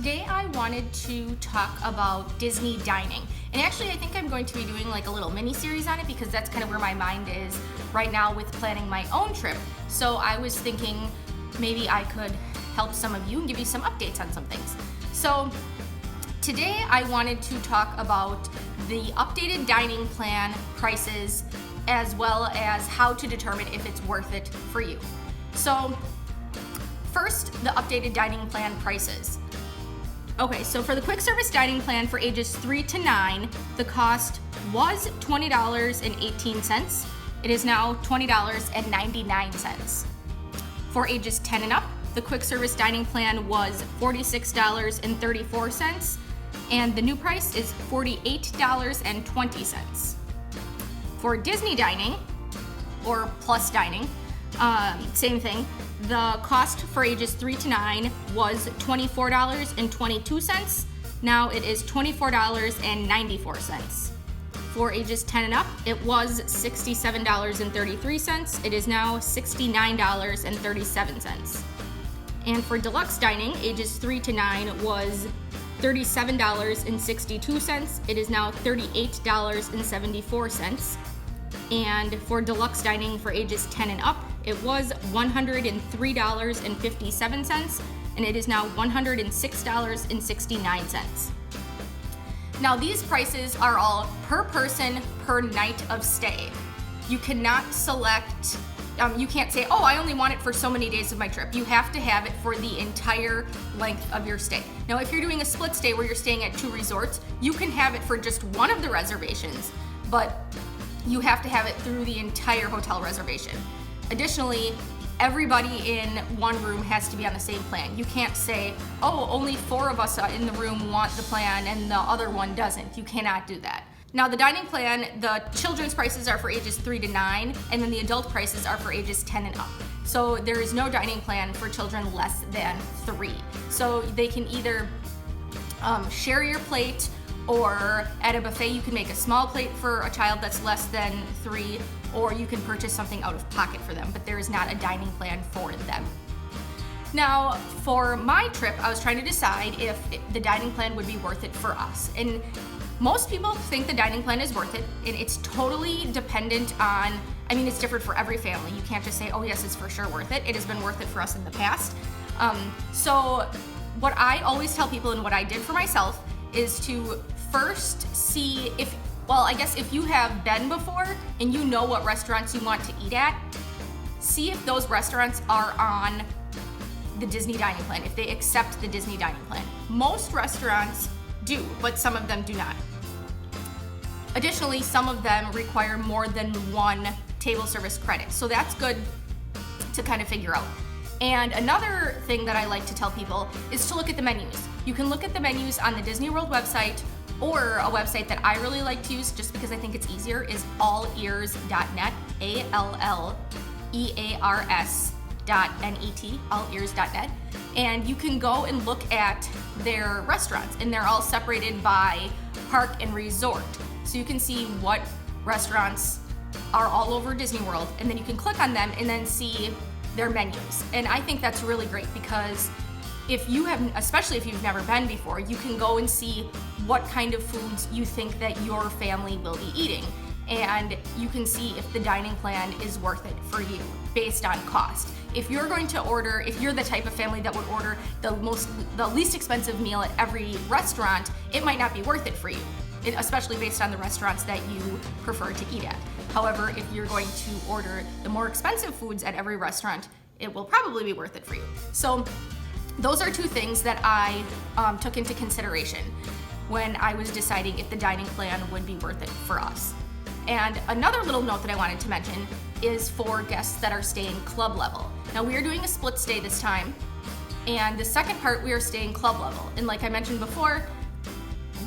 Today I wanted to talk about Disney dining. And actually I think I'm going to be doing like a little mini series on it because that's kind of where my mind is right now with planning my own trip. So I was thinking maybe I could help some of you and give you some updates on some things. So today I wanted to talk about the updated dining plan prices as well as how to determine if it's worth it for you. So first, the updated dining plan prices. Okay, so for the quick service dining plan for ages 3 to 9, the cost was $20.18. It is now $20.99. For ages 10 and up, the quick service dining plan was $46.34, and the new price is $48.20. For Disney dining, or plus dining, same thing. The cost for ages 3 to 9 was $24.22. Now it is $24.94. For ages 10 and up, it was $67.33. It is now $69.37. And for deluxe dining, ages 3 to 9 was $37.62. It is now $38.74. And for deluxe dining for ages 10 and up, it was $103.57, and it is now $106.69. Now these prices are all per person per night of stay. You cannot select, you can't say, oh, I only want it for so many days of my trip. You have to have it for the entire length of your stay. Now if you're doing a split stay where you're staying at 2 resorts, you can have it for just one of the reservations, but you have to have it through the entire hotel reservation. Additionally, everybody in one room has to be on the same plan. You can't say, oh, only 4 of us in the room want the plan and the other one doesn't. You cannot do that. Now the dining plan, the children's prices are for ages 3 to 9, and then the adult prices are for ages 10 and up. So there is no dining plan for children less than 3. So they can either share your plate, or at a buffet you can make a small plate for a child that's less than 3, or you can purchase something out of pocket for them, but there is not a dining plan for them. Now, for my trip, I was trying to decide if the dining plan would be worth it for us. And most people think the dining plan is worth it, and it's totally dependent on, it's different for every family. You can't just say, oh yes, it's for sure worth it. It has been worth it for us in the past. So what I always tell people and what I did for myself is to first see if you have been before and you know what restaurants you want to eat at, see if those restaurants are on the Disney dining plan, if they accept the Disney dining plan. Most restaurants do, but some of them do not. Additionally, some of them require more than 1 table service credit, so that's good to kind of figure out. And another thing that I like to tell people is to look at the menus. You can look at the menus on the Disney World website, or a website that I really like to use just because I think it's easier is allears.net, allears.net, allears.net. And you can go and look at their restaurants, and they're all separated by park and resort. So you can see what restaurants are all over Disney World, and then you can click on them and then see their menus. And I think that's really great because especially if you've never been before, you can go and see what kind of foods you think that your family will be eating. And you can see if the dining plan is worth it for you based on cost. If you're the type of family that would order the least expensive meal at every restaurant, it might not be worth it for you, especially based on the restaurants that you prefer to eat at. However, if you're going to order the more expensive foods at every restaurant, it will probably be worth it for you. So those are 2 things that I took into consideration when I was deciding if the dining plan would be worth it for us. And another little note that I wanted to mention is for guests that are staying club level. Now we are doing a split stay this time, and the second part we are staying club level. And like I mentioned before,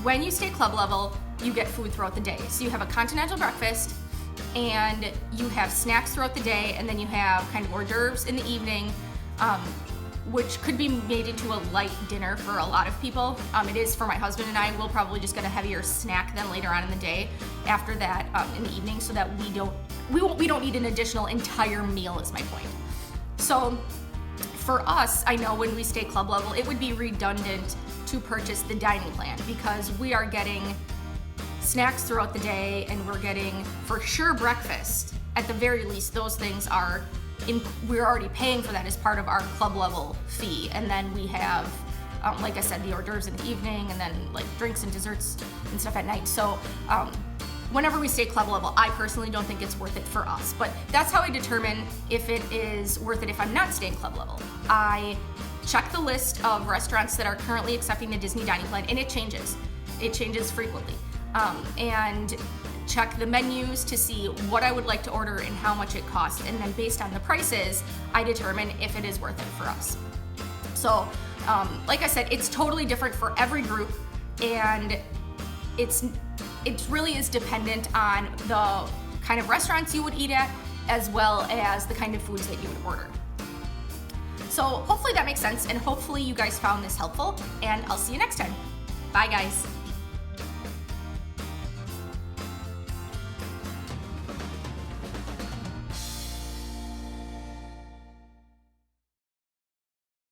when you stay club level, you get food throughout the day. So you have a continental breakfast, and you have snacks throughout the day, and then you have kind of hors d'oeuvres in the evening, which could be made into a light dinner for a lot of people. It is for my husband and I. We'll probably just get a heavier snack then later on in the day after that in the evening, so that we don't need an additional entire meal is my point. So for us, I know when we stay club level, it would be redundant to purchase the dining plan, because we are getting snacks throughout the day and we're getting for sure breakfast. At the very least, those things are we're already paying for that as part of our club level fee. And then we have, like I said, the hors d'oeuvres in the evening, and then like drinks and desserts and stuff at night. So whenever we stay club level, I personally don't think it's worth it for us. But that's how I determine if it is worth it if I'm not staying club level. I check the list of restaurants that are currently accepting the Disney dining plan, and it changes. It changes frequently. And check the menus to see what I would like to order and how much it costs. And then based on the prices, I determine if it is worth it for us. So, like I said, it's totally different for every group, and it really is dependent on the kind of restaurants you would eat at, as well as the kind of foods that you would order. So hopefully that makes sense, and hopefully you guys found this helpful, and I'll see you next time. Bye guys.